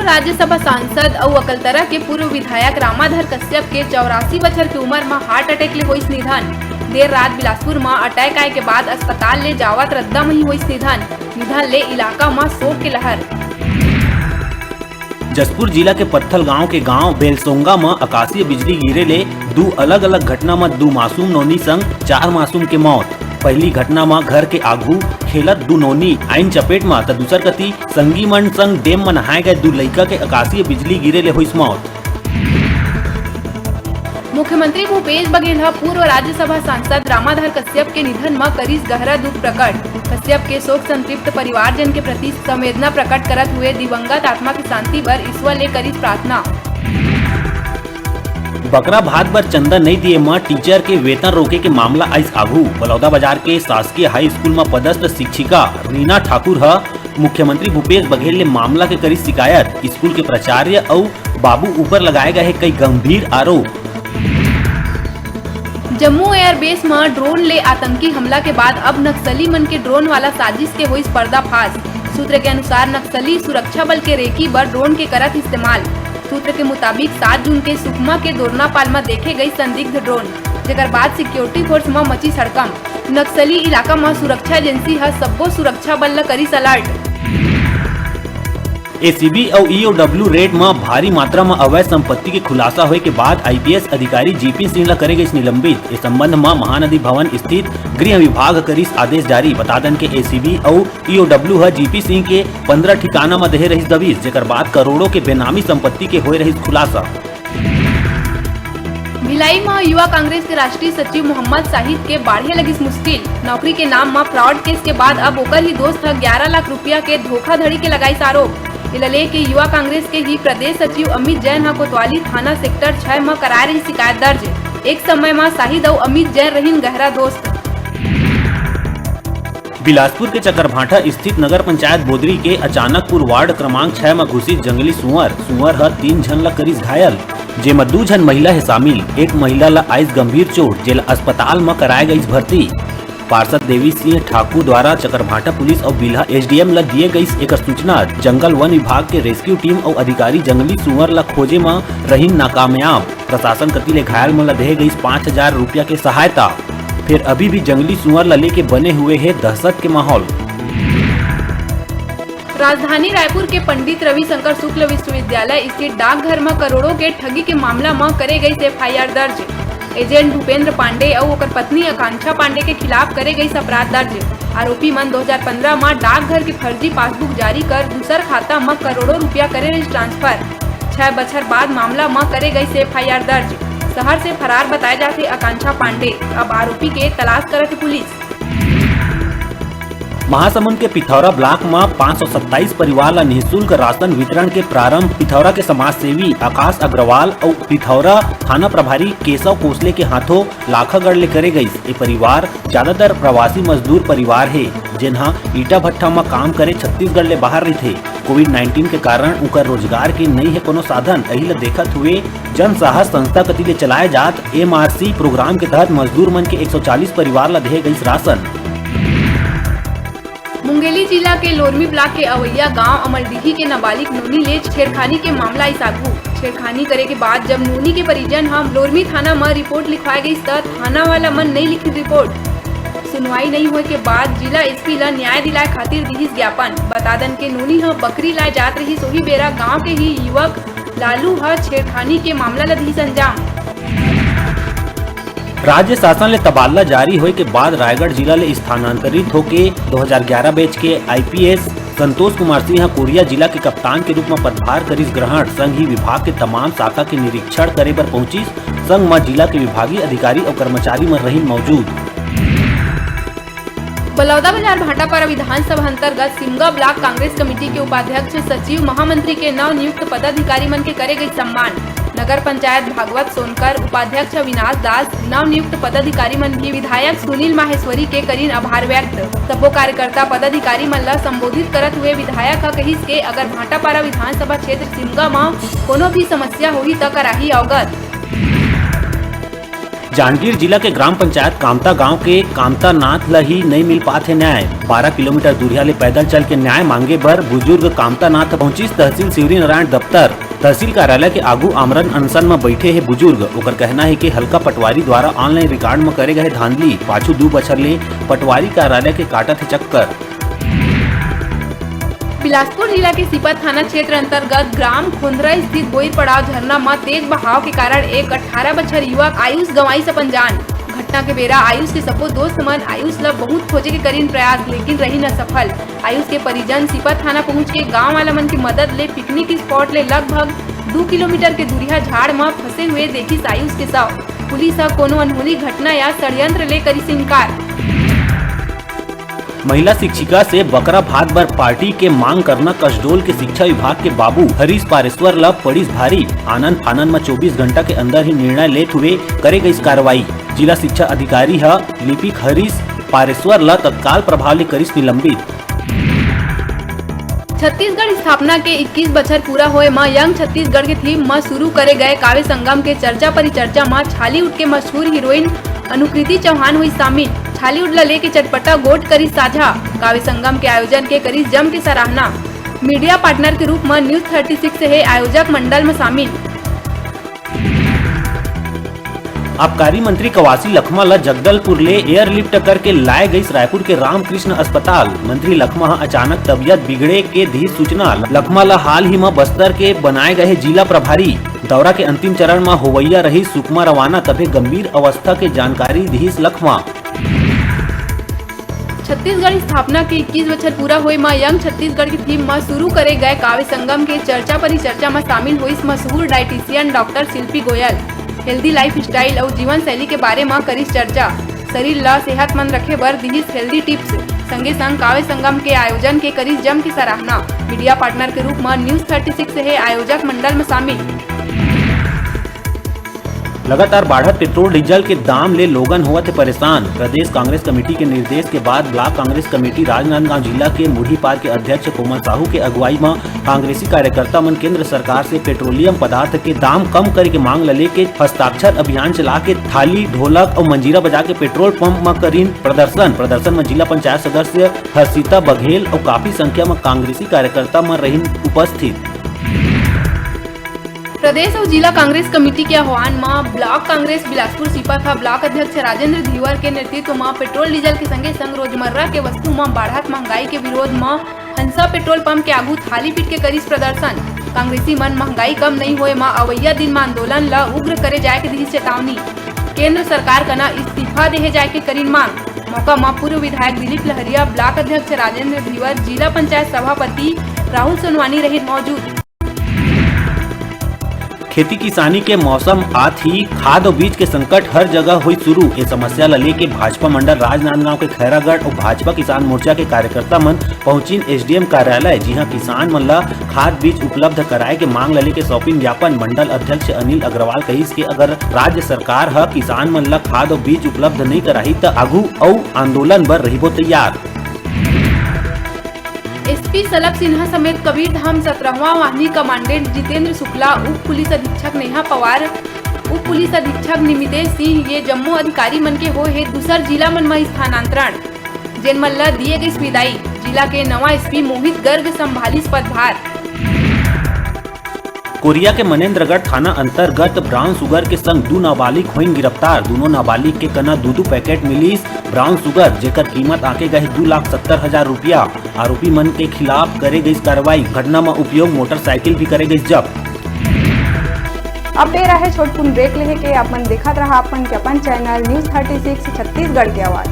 राज्यसभा सांसद और अकलतरा के पूर्व विधायक रामाधर कश्यप के 84 बछर की उम्र में हार्ट अटैक ले होइस निधन। देर रात बिलासपुर में अटैक आए के बाद अस्पताल ले जावत रद्दा में ही होइस निधन ले इलाका में शोक के लहर। जसपुर जिला के पत्थल गांव के गांव बेलसोंगा में आकाशीय बिजली गिरे ले दो अलग अलग घटना में 2 मासूम नौनी संग 4 मासूम के मौत। पहली घटना में घर के आगू खेलत 2 नौनी आइन चपेट में तो दूसर कती संगी मन संग डेम में नहाए गए 2 लड़का के आकाशीय बिजली गिरे ले हुई मौत। मुख्यमंत्री भूपेश बघेल पूर्व राज्यसभा सांसद रामाधर कश्यप के निधन में करीस गहरा दुख प्रकट। कश्यप के शोक संतृप्त परिवारजन के प्रति संवेदना प्रकट करत हुए दिवंगत आत्मा की शांति पर ईश्वर ले करीस प्रार्थना। बकरा भात पर चंदा नहीं दिए में टीचर के वेतन रोके के मामला आइस आगू। बलौदा बाजार के शासकीय हाई स्कूल में पदस्थ शिक्षिका रीना ठाकुर मुख्यमंत्री भूपेश बघेल ने मामला के करी शिकायत। स्कूल के प्राचार्य और बाबू ऊपर लगाए गए कई गंभीर आरोप। जम्मू एयरबेस में ड्रोन ले आतंकी हमला के बाद अब नक्सली मन के ड्रोन वाला साजिश के हुई पर्दाफाश। सूत्र के अनुसार नक्सली सुरक्षा बल के रेकी पर ड्रोन के करत इस्तेमाल। सूत्र के मुताबिक 7 जून के सुकमा के दोरनापाल में देखे गई संदिग्ध ड्रोन, जेकर बाद सिक्योरिटी फोर्स में मची सड़कम। नक्सली इलाका में सुरक्षा एजेंसी सबो सुरक्षा बल ल करी अलर्ट। एसीबी और ईओडब्ल्यू रेड में भारी मात्रा में अवैध संपत्ति के खुलासा हुए के बाद आईपीएस अधिकारी जीपी सिंह करे गई निलंबित। इस संबंध में महानदी भवन स्थित गृह विभाग करीस आदेश जारी। बता दें के एसीबी और ईओडब्ल्यू जीपी सिंह के 15 ठिकाना में दे रही दबिश, जेकर बाद करोड़ों के बेनामी संपत्ति के हो रही खुलासा। भिलाई में युवा कांग्रेस के राष्ट्रीय सचिव मोहम्मद शाहिद के बाढ़े लगी मुश्किल। नौकरी के नाम में फ्रॉड केस के बाद अब ओकर ही दोस्त 11 लाख रुपया के धोखाधड़ी के लगाई आरोप। इलले के युवा कांग्रेस के ही प्रदेश सचिव अमित जैन कोतवाली थाना सेक्टर 6 में कराए रही शिकायत दर्ज। एक समय में शाहिद और अमित जैन रहीन गहरा दोस्त। बिलासपुर के चकरभाठा स्थित नगर पंचायत बोदरी के अचानकपुर वार्ड क्रमांक 6 में घुसी जंगली सुअर 3 जन ला करीस घायल, जेमा 2 जन महिला है शामिल। एक महिला ला आइस गंभीर चोट, जेला अस्पताल में कराए गई भर्ती। पार्षद देवी सिंह ठाकुर द्वारा चकरभाठा पुलिस और बिल्हा एसडीएम ला दिए गई एक सूचना। जंगल वन विभाग के रेस्क्यू टीम और अधिकारी जंगली सुअर ला खोजे में रही नाकामयाब। प्रशासन कति ले घायल में दे गई 5000 रुपया के सहायता। फिर अभी भी जंगली सुअर ला लेके बने हुए है दहशत के माहौल। राजधानी रायपुर के पंडित रविशंकर शुक्ल विश्वविद्यालय स्थित डाकघर में करोड़ों के ठगी के मामला में करे गई एफआईआर दर्ज। एजेंट भूपेंद्र पांडे और ओकर पत्नी आकांक्षा पांडे के खिलाफ करे गई अपराध दर्ज। आरोपी मन 2015 में डाकघर के फर्जी पासबुक जारी कर दूसर खाता में करोड़ों रुपया करे रही ट्रांसफर। 6 बछर बाद मामला में करे गई एफआईआर दर्ज। शहर से फरार बताए जाते आकांक्षा पांडे। अब आरोपी के तलाश करत पुलिस। महासमुंद के पिथौरा ब्लॉक में 527 परिवार ला निःशुल्क राशन वितरण के प्रारंभ पिथौरा के समाज सेवी आकाश अग्रवाल और पिथौरा थाना प्रभारी केशव कोसले के हाथों लाखागढ़ ले करे गई। ये परिवार ज्यादातर प्रवासी मजदूर परिवार है, जिन्हा ईटा भट्टा में काम करे छत्तीसगढ़ ले बाहर रही थे। कोविड-19 के कारण उनकर रोजगार के नहीं है कोनो साधन। यही देखत हुए जन साहस संस्था कति ले चलाए जात एमआरसी प्रोग्राम के तहत मजदूर मन के 140 परिवार ला दे गई राशन। मुंगेली जिला के लोरमी ब्लॉक के अवैया गांव अमलडीही के नाबालिग नूनी ले छेड़खानी के मामला इसागू। छेड़खानी करे के बाद जब नूनी के परिजन हम लोरमी थाना में रिपोर्ट लिखवाई गई तो थाना वाला मन नहीं लिखी रिपोर्ट। सुनवाई नहीं होने के बाद जिला एसपी ला न्याय दिलाए खातिर दिहिस ज्ञापन। बता दन के नूनी बकरी लाए जात रही सोही बेरा गाँव के ही युवक लालू छेड़खानी के मामला ला दिहिस अंजाम। राज्य शासन ले तबादला जारी होए के बाद रायगढ़ जिला ले स्थानांतरित होके 2011 बैच के आईपीएस संतोष कुमार सिंह कोरिया जिला के कप्तान के रूप में पदभार करीस ग्रहण। संघ ही विभाग के तमाम शाखा के निरीक्षण करे पर पहुंची। संघ में जिला के विभागीय अधिकारी और कर्मचारी में रही मौजूद। बलौदा बाजार भाटापारा विधानसभा अंतर्गत सिमगा ब्लॉक कांग्रेस कमेटी के उपाध्यक्ष सचिव महामंत्री के नव नियुक्त पदाधिकारी मन के करे गई सम्मान। नगर पंचायत भागवत सोनकर, उपाध्यक्ष अविनाश दास, नव नियुक्त पदाधिकारी मन भी विधायक सुनील माहेश्वरी के करीन आभार व्यक्त। सबो कार्यकर्ता पदाधिकारी मन ला संबोधित करत हुए विधायक कहिस के अगर भाटापारा विधानसभा क्षेत्र सिमगा में कोनो भी समस्या होही त कराही अवगत। जांजगीर जिला के ग्राम पंचायत कामता गांव के कामता नाथ ला ही नहीं मिल पाते न्याय। 12 किलोमीटर दूरिया ले पैदल चल के न्याय मांगे बर बुजुर्ग कामता नाथ पहुंचिस तहसील शिवरी नारायण दफ्तर। तहसील कार्यालय के आगू आमरण अनशन में बैठे है बुजुर्ग। ओकर कहना है कि हल्का पटवारी द्वारा ऑनलाइन रिकॉर्ड में करे गए धांधली पाछू 2 बछर ले पटवारी कार्यालय के काटत है चक्कर। बिलासपुर जिला के सिपत थाना क्षेत्र अंतर्गत ग्राम खोंदरा स्थित बोईर पड़ाव झरना में तेज बहाव के कारण एक 18 बछर युवक आयुष गंवाई अपन जान। घटना के बेरा आयुष के सपो दोस्त मन आयुष ला बहुत खोजे के करीन प्रयास लेकिन रही न सफल। आयुष के परिजन सिपत थाना पहुंच के गांव वाला मन की मदद ले पिकनिक स्पॉट ले लगभग 2 किलोमीटर के दूरिया झाड़ में फंसे हुए देखिस आयुष के शव। पुलिस अब कोनो अनहोनी घटना या षड्यंत्र ले करिस इनकार। महिला शिक्षिका से बकरा भात बर पार्टी के मांग करना कसडोल के शिक्षा विभाग के बाबू हरीश पारेश्वर ला पड़िस भारी। आनंद फानन में 24 घंटा के अंदर ही निर्णय लेत हुए करे गई कार्रवाई। जिला शिक्षा अधिकारी है लिपिक हरीश पारेश्वर ला तत्काल प्रभाव ले करिस निलंबित। छत्तीसगढ़ स्थापना के 21 बछर पूरा होए में यंग छत्तीसगढ़ के थीम में शुरू करे गए काव्य संगम के चर्चा परिचर्चा में छालीउड के मशहूर हीरोइन अनुकृति चौहान हुई शामिल। छालीउड ला लेके चटपटा गोट करी साझा। काव्य संगम के आयोजन के करी जम की सराहना। मीडिया पार्टनर के रूप में न्यूज 36 है आयोजक मंडल में शामिल। आबकारी मंत्री कवासी लखमा ला जगदलपुर ले एयरलिफ्ट करके लाए गई रायपुर के रामकृष्ण अस्पताल। मंत्री लखमा अचानक तबियत बिगड़े के दी सूचना। लखमा ला हाल ही में बस्तर के बनाए गए जिला प्रभारी। दौरा के अंतिम चरण में होवैया रही सुकमा रवाना तभी गंभीर अवस्था के जानकारी दी लखमा। छत्तीसगढ़ स्थापना के 21 बछर पूरा हुए में यंग छत्तीसगढ़ की थीम में शुरू करे गए काव्य संगम के चर्चा परिचर्चा में शामिल हुई मशहूर डाइटिशियन डॉक्टर शिल्पी गोयल। हेल्दी लाइफ स्टाइल और जीवन शैली के बारे में करिस चर्चा। शरीर ला सेहतमंद रखे बर दिहिस हेल्दी टिप्स। संगे संग काव्य संगम के आयोजन के करिस जम की सराहना। मीडिया पार्टनर के रूप में न्यूज 36 है आयोजक मंडल में शामिल। लगातार बढ़त पेट्रोल डीजल के दाम ले लोगन हुआ थे परेशान। प्रदेश कांग्रेस कमेटी के निर्देश के बाद ब्लॉक कांग्रेस कमेटी राजनांदगांव जिला के मुढ़ी पार के अध्यक्ष कोमल साहू के अगुवाई में कांग्रेसी कार्यकर्ता मन केंद्र सरकार से पेट्रोलियम पदार्थ के दाम कम करे के मांग ले के हस्ताक्षर अभियान चला के थाली ढोलक और मंजीरा बजा के पेट्रोल पंप में करीन प्रदर्शन में जिला पंचायत सदस्य हर्षिता बघेल और काफी संख्या में कांग्रेसी कार्यकर्ता में रही उपस्थित। प्रदेश और जिला कांग्रेस कमेटी के आह्वान में ब्लॉक कांग्रेस बिलासपुर सिपत ब्लॉक अध्यक्ष राजेंद्र धीवर के नेतृत्व में पेट्रोल डीजल के संगे संग रोजमर्रा के वस्तु में बढ़त महंगाई के विरोध में हंसा पेट्रोल पंप के आगू थाली पीट के करिस प्रदर्शन। कांग्रेसी मन महंगाई कम नहीं होए में अवैया दिन में आंदोलन ला उग्र करे जाए के दी चेतावनी। केंद्र सरकार का न इस्तीफा देहे जाए के करीन मांग। मौका में पूर्व विधायक दिलीप लहरिया, ब्लॉक अध्यक्ष राजेंद्र धीवर, जिला पंचायत सभापति राहुल सोनवानी रहे मौजूद। खेती किसानी के मौसम आत ही खाद और बीज के संकट हर जगह हुई शुरू। ये समस्या ला लेके भाजपा मंडल राजनांदगांव के खैरागढ़ और भाजपा किसान मोर्चा के कार्यकर्ता मन पहुंचिन एसडीएम कार्यालय, जहां किसान मन ला खाद बीज उपलब्ध कराए के मांग ला लेके सौंपिन ज्ञापन। मंडल अध्यक्ष अनिल अग्रवाल कहिस कि अगर राज्य सरकार ह किसान मन ला खाद और बीज उपलब्ध नहीं कराही तो आगू और आंदोलन बर रहिबो तैयार। एसपी सलभ सिन्हा समेत कबीरधाम 17वां वाहिनी कमांडेंट जितेंद्र शुक्ला, उप पुलिस अधीक्षक नेहा पवार, उप पुलिस अधीक्षक निमितेश सिंह ये जम्मू अधिकारी मन के हो है दूसर जिला मन में स्थानांतरण। जेन मन ला दिए गई विदाई। जिला के नवा एसपी मोहित गर्ग संभालिस पदभार। कोरिया के मनेन्द्रगढ़ थाना अंतर्गत ब्राउन शुगर के संग 2 नाबालिग हुई गिरफ्तार। दोनों नाबालिग के कना 2 पैकेट मिलीस ब्राउन शुगर, जेकर कीमत आके गए 2,70,000 रुपया। आरोपी मन के खिलाफ करे गई कार्रवाई। घटना में उपयोग मोटरसाइकिल भी करे गई जब्त। अब दे रहे छोटकुन ब्रेक लेहे के अपन देखत रहा अपन चैनल न्यूज 36 छत्तीसगढ़ के आवाज।